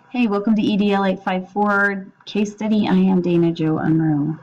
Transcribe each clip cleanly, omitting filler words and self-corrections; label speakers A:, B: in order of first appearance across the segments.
A: Hey, welcome to EDL 854 case study. I am Dana Jo Unruh.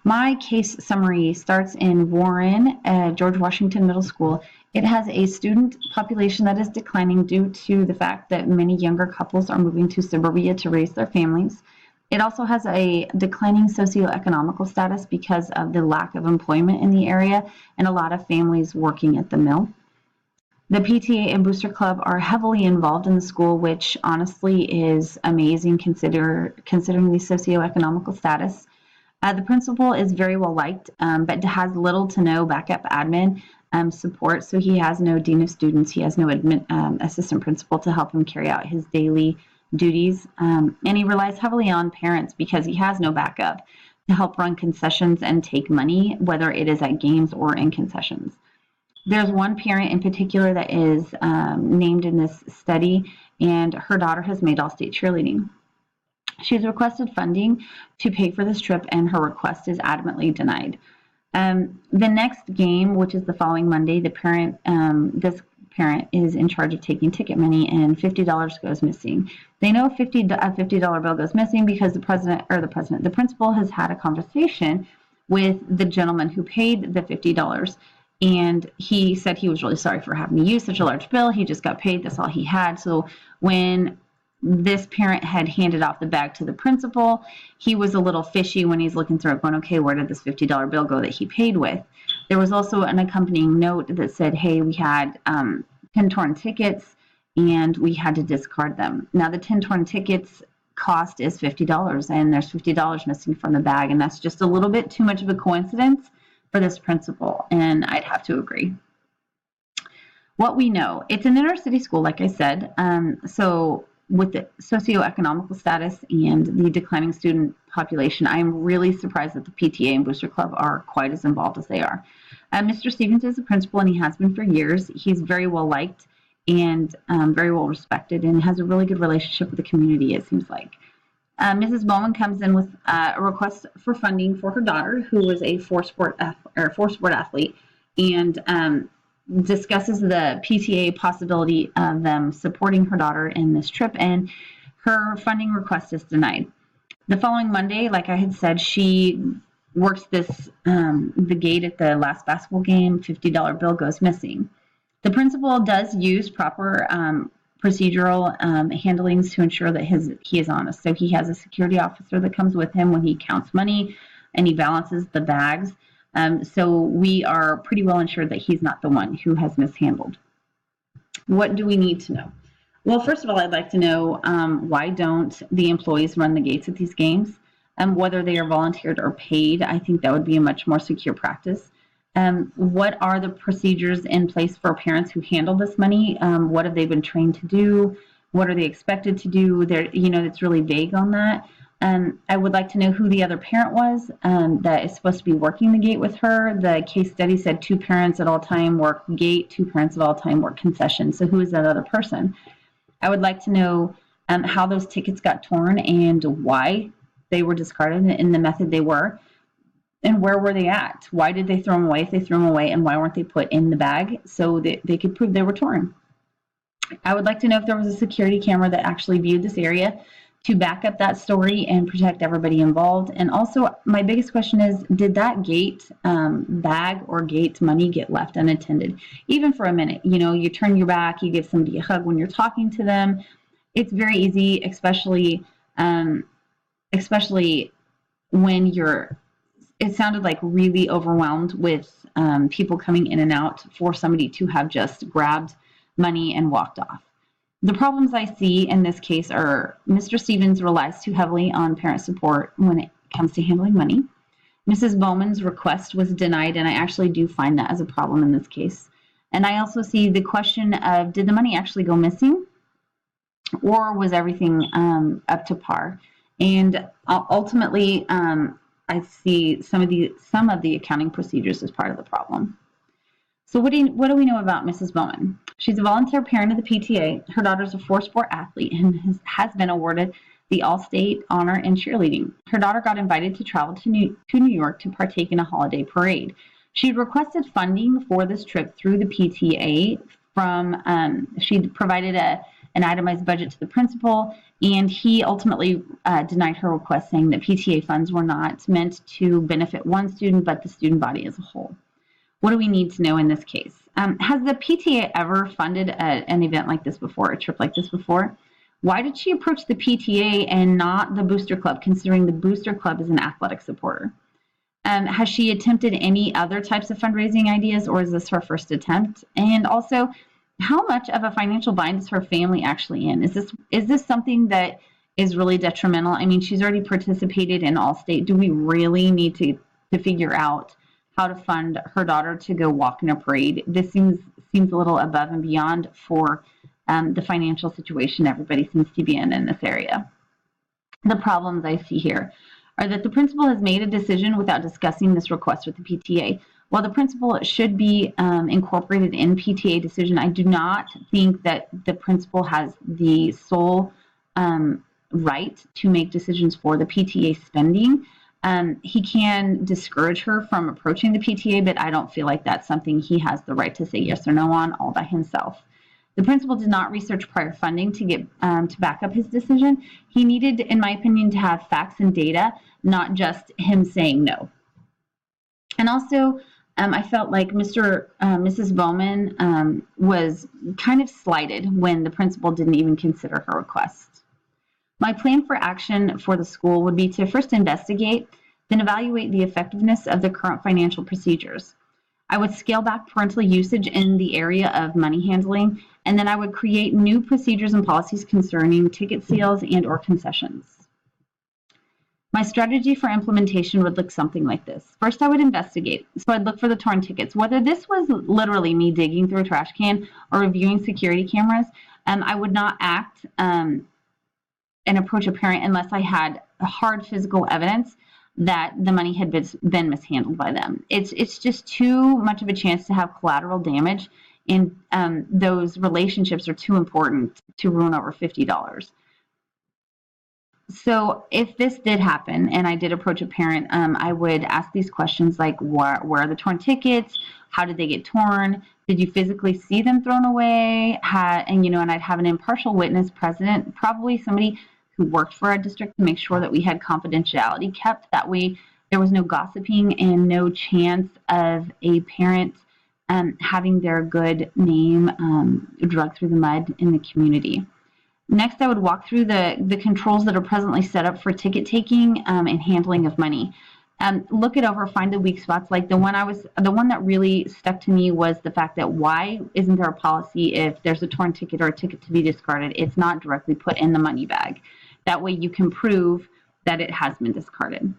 A: My case summary starts in Warren, George Washington Middle School. It has a student population that is declining due to the fact that many younger couples are moving to suburbia to raise their families. It also has a declining socioeconomical status because of the lack of employment in the area and a lot of families working at the mill. The PTA and Booster Club are heavily involved in the school, which honestly is amazing considering the socioeconomical status. The principal is very well liked, but has little to no backup admin support. So he has no dean of students, he has no assistant principal to help him carry out his daily duties, and he relies heavily on parents because he has no backup to help run concessions and take money, whether it is at games or in concessions. There's one parent in particular that is named in this study, and her daughter has made all-state cheerleading. She's requested funding to pay for this trip, and her request is adamantly denied. The next game, which is the following Monday, this parent is in charge of taking ticket money, and $50 goes missing. They know a $50 bill goes missing because the principal has had a conversation with the gentleman who paid the $50. And he said he was really sorry for having to use such a large bill. He just got paid. That's all he had. So when this parent had handed off the bag to the principal, he was a little fishy when he's looking through it going, okay, where did this $50 bill go that he paid with? There was also an accompanying note that said, hey, we had 10 torn tickets and we had to discard them. Now the 10 torn tickets cost is $50 and there's $50 missing from the bag. And that's just a little bit too much of a coincidence for this principal, and I'd have to agree. What we know, it's an inner city school, like I said, so with the socioeconomical status and the declining student population, I am really surprised that the PTA and Booster Club are quite as involved as they are. Mr. Stevens is a principal, and he has been for years. He's very well liked and very well respected and has a really good relationship with the community, it seems like. Mrs. Bowman comes in with a request for funding for her daughter, who was a four-sport athlete, and discusses the PTA possibility of them supporting her daughter in this trip, and her funding request is denied. The following Monday, like I had said, she works the gate at the last basketball game. $50 bill goes missing. The principal does use proper procedural handlings to ensure that he is honest. So he has a security officer that comes with him when he counts money and he balances the bags. So we are pretty well ensured that he's not the one who has mishandled. What do we need to know? Well, first of all, I'd like to know why don't the employees run the gates at these games? Whether they are volunteered or paid, I think that would be a much more secure practice. What are the procedures in place for parents who handle this money? What have they been trained to do? What are they expected to do? It's really vague on that. I would like to know who the other parent was that is supposed to be working the gate with her. The case study said 2 parents at all time work gate, 2 parents at all time work concession. So who is that other person? I would like to know how those tickets got torn and why they were discarded in the method they were. And where were they at? Why did they throw them away if they threw them away? And why weren't they put in the bag so that they could prove they were torn? I would like to know if there was a security camera that actually viewed this area to back up that story and protect everybody involved. And also, my biggest question is, did that gate bag or gate money get left unattended? Even for a minute, you turn your back, you give somebody a hug when you're talking to them. It's very easy, especially when it sounded like really overwhelmed with people coming in and out for somebody to have just grabbed money and walked off. The problems I see in this case are Mr. Stevens relies too heavily on parent support when it comes to handling money. Mrs. Bowman's request was denied, and I actually do find that as a problem in this case. And I also see the question of, did the money actually go missing, or was everything up to par? And ultimately, I see some of the accounting procedures as part of the problem. So what do we know about Mrs. Bowman? She's a volunteer parent of the PTA. Her daughter's a 4-sport athlete and has been awarded the All-State honor in cheerleading. Her daughter got invited to travel to New York to partake in a holiday parade. She requested funding for this trip through the PTA. She provided an itemized budget to the principal, and he ultimately denied her request, saying that PTA funds were not meant to benefit one student, but the student body as a whole. What do we need to know in this case? Has the PTA ever funded an event like this before, a trip like this before? Why did she approach the PTA and not the Booster Club, considering the Booster Club is an athletic supporter? Has she attempted any other types of fundraising ideas, or is this her first attempt? And also, how much of a financial bind is her family actually in? Is this something that is really detrimental? I mean, she's already participated in All-State. Do we really need to figure out how to fund her daughter to go walk in a parade? This seems a little above and beyond for the financial situation everybody seems to be in this area. The problems I see here are that the principal has made a decision without discussing this request with the PTA. While the principal should be incorporated in PTA decision, I do not think that the principal has the sole right to make decisions for the PTA spending. He can discourage her from approaching the PTA, but I don't feel like that's something he has the right to say yes or no on all by himself. The principal did not research prior funding to get to back up his decision. He needed, in my opinion, to have facts and data, not just him saying no. And also, I felt like Mrs. Bowman was kind of slighted when the principal didn't even consider her request. My plan for action for the school would be to first investigate, then evaluate the effectiveness of the current financial procedures. I would scale back parental usage in the area of money handling, and then I would create new procedures and policies concerning ticket sales and or concessions. My strategy for implementation would look something like this. First, I would investigate. So I'd look for the torn tickets. Whether this was literally me digging through a trash can or reviewing security cameras, I would not act and approach a parent unless I had hard physical evidence that the money had been mishandled by them. It's just too much of a chance to have collateral damage, and those relationships are too important to ruin over $50. So if this did happen and I did approach a parent, I would ask these questions like, where are the torn tickets? How did they get torn? Did you physically see them thrown away? And I'd have an impartial witness present, probably somebody who worked for our district, to make sure that we had confidentiality kept. That way there was no gossiping and no chance of a parent having their good name dragged through the mud in the community. Next, I would walk through the controls that are presently set up for ticket taking and handling of money. Look it over, find the weak spots. Like the one that really stuck to me was the fact that why isn't there a policy if there's a torn ticket or a ticket to be discarded, it's not directly put in the money bag. That way you can prove that it has been discarded.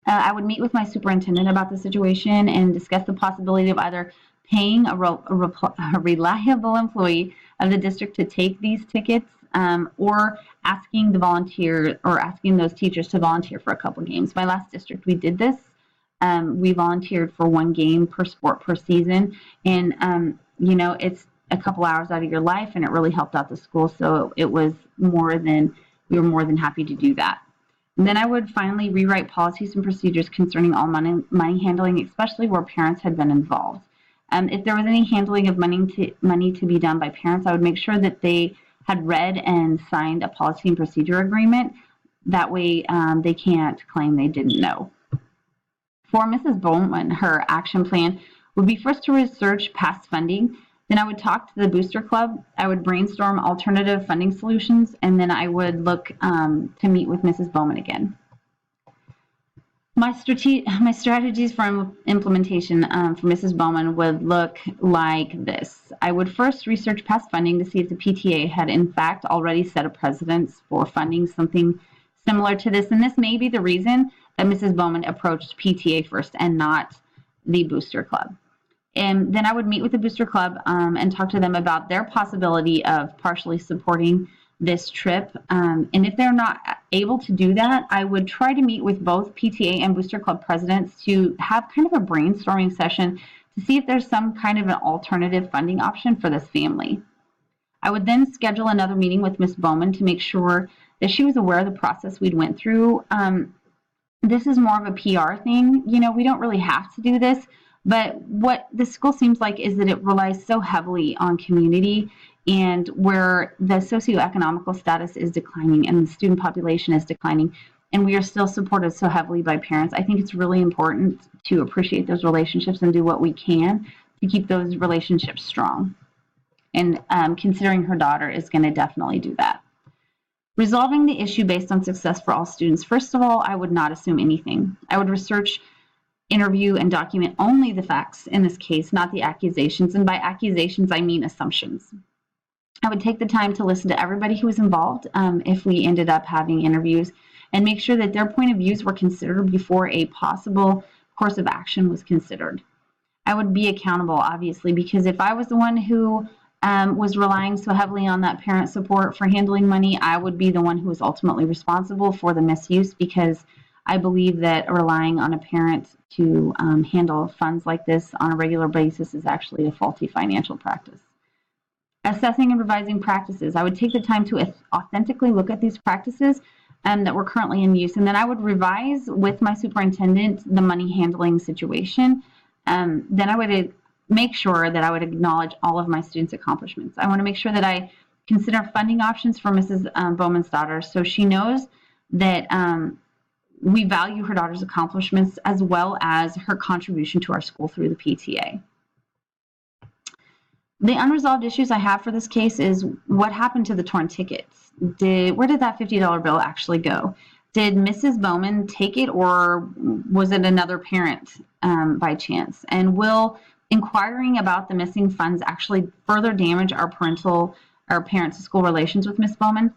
A: I would meet with my superintendent about the situation and discuss the possibility of either paying a reliable employee of the district to take these tickets, or asking those teachers to volunteer for a couple games. My last district, we did this. We volunteered for one game per sport per season, and it's a couple hours out of your life, and it really helped out the school. So we were more than happy to do that. And then I would finally rewrite policies and procedures concerning all money handling, especially where parents had been involved. If there was any handling of money to be done by parents, I would make sure that they had read and signed a policy and procedure agreement. That way they can't claim they didn't know. For Mrs. Bowman, her action plan would be first to research past funding. Then I would talk to the Booster Club. I would brainstorm alternative funding solutions, and then I would look to meet with Mrs. Bowman again. My strategies for implementation for Mrs. Bowman would look like this. I would first research past funding to see if the PTA had in fact already set a precedence for funding something similar to this, and this may be the reason that Mrs. Bowman approached PTA first and not the Booster Club. And then I would meet with the Booster Club and talk to them about their possibility of partially supporting this trip. And if they're not able to do that, I would try to meet with both PTA and Booster Club presidents to have kind of a brainstorming session to see if there's some kind of an alternative funding option for this family. I would then schedule another meeting with Ms. Bowman to make sure that she was aware of the process we'd went through. This is more of a PR thing. We don't really have to do this, But what the school seems like is that it relies so heavily on community, and where the socioeconomical status is declining and the student population is declining, and we are still supported so heavily by parents. I think it's really important to appreciate those relationships and do what we can to keep those relationships strong. And considering her daughter is going to definitely do that. Resolving the issue based on success for all students. First of all, I would not assume anything. I would research, interview, and document only the facts in this case, not the accusations. And by accusations, I mean assumptions. I would take the time to listen to everybody who was involved if we ended up having interviews, and make sure that their point of views were considered before a possible course of action was considered. I would be accountable, obviously, because if I was the one who was relying so heavily on that parent support for handling money, I would be the one who was ultimately responsible for the misuse, because I believe that relying on a parent to handle funds like this on a regular basis is actually a faulty financial practice. Assessing and revising practices. I would take the time to authentically look at these practices that were currently in use, and then I would revise with my superintendent the money handling situation. Then I would make sure that I would acknowledge all of my students' accomplishments. I want to make sure that I consider funding options for Mrs. Bowman's daughter, so she knows that we value her daughter's accomplishments as well as her contribution to our school through the PTA. The unresolved issues I have for this case is what happened to the torn tickets. Where did that $50 bill actually go? Did Mrs. Bowman take it, or was it another parent by chance? And will inquiring about the missing funds actually further damage our parent-to-school relations with Miss Bowman?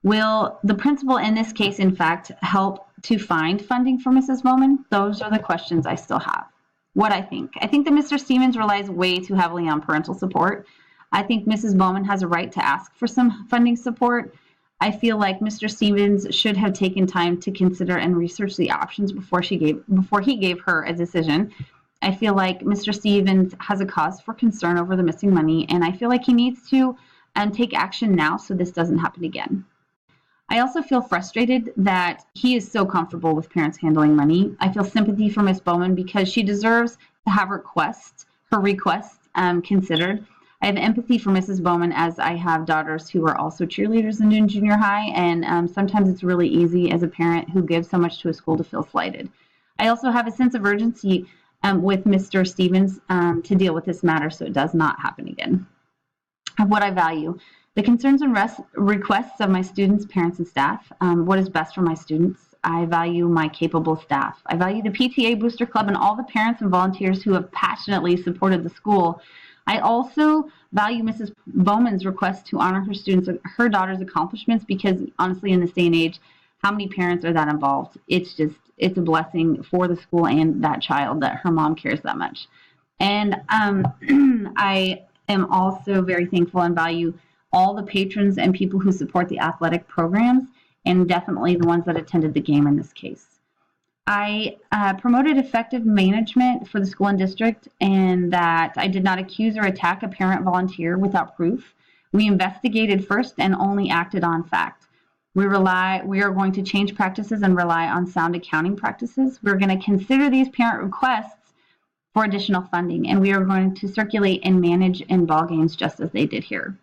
A: Will the principal in this case, in fact, help to find funding for Mrs. Bowman? Those are the questions I still have. What I think that Mr. Stevens relies way too heavily on parental support. I think Mrs. Bowman has a right to ask for some funding support. I feel like Mr. Stevens should have taken time to consider and research the options before he gave her a decision. I feel like Mr. Stevens has a cause for concern over the missing money, and I feel like he needs to take action now so this doesn't happen again. I also feel frustrated that he is so comfortable with parents handling money. I feel sympathy for Miss Bowman because she deserves to have her request considered. I have empathy for Mrs. Bowman, as I have daughters who are also cheerleaders in junior high, and sometimes it's really easy as a parent who gives so much to a school to feel slighted. I also have a sense of urgency with Mr. Stevens to deal with this matter so it does not happen again. What I value. The concerns and requests of my students, parents, and staff. What is best for my students. I value my capable staff. I value the PTA Booster Club and all the parents and volunteers who have passionately supported the school. I also value Mrs. Bowman's request to honor her daughter's accomplishments, because honestly, in this day and age, how many parents are that involved? It's a blessing for the school and that child that her mom cares that much. And I am also very thankful and value all the patrons and people who support the athletic programs, and definitely the ones that attended the game in this case. I promoted effective management for the school and district, and that I did not accuse or attack a parent volunteer without proof. We investigated first and only acted on fact. We are going to change practices and rely on sound accounting practices. We're going to consider these parent requests for additional funding, and we are going to circulate and manage in ball games just as they did here.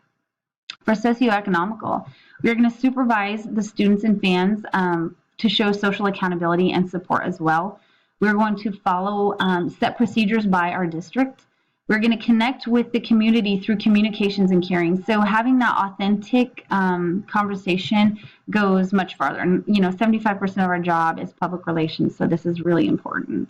A: For socioeconomical, we are going to supervise the students and fans to show social accountability and support as well. We're going to follow set procedures by our district. We're going to connect with the community through communications and caring. So having that authentic conversation goes much farther. And 75% of our job is public relations, so this is really important.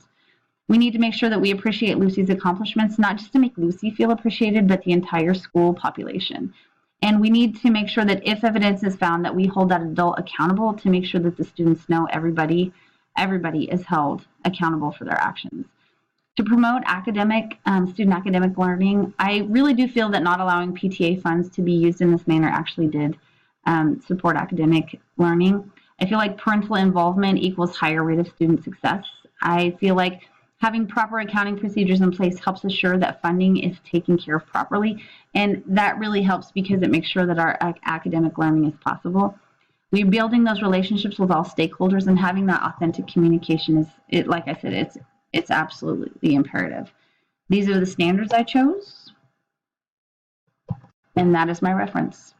A: We need to make sure that we appreciate Lucy's accomplishments, not just to make Lucy feel appreciated, but the entire school population. And we need to make sure that if evidence is found, that we hold that adult accountable to make sure that the students know everybody is held accountable for their actions. To promote student academic learning, I really do feel that not allowing PTA funds to be used in this manner actually did support academic learning. I feel like parental involvement equals higher rate of student success. I feel like having proper accounting procedures in place helps assure that funding is taken care of properly, and that really helps because it makes sure that our academic learning is possible. We're building those relationships with all stakeholders, and having that authentic communication like I said, it's absolutely imperative. These are the standards I chose, and that is my reference.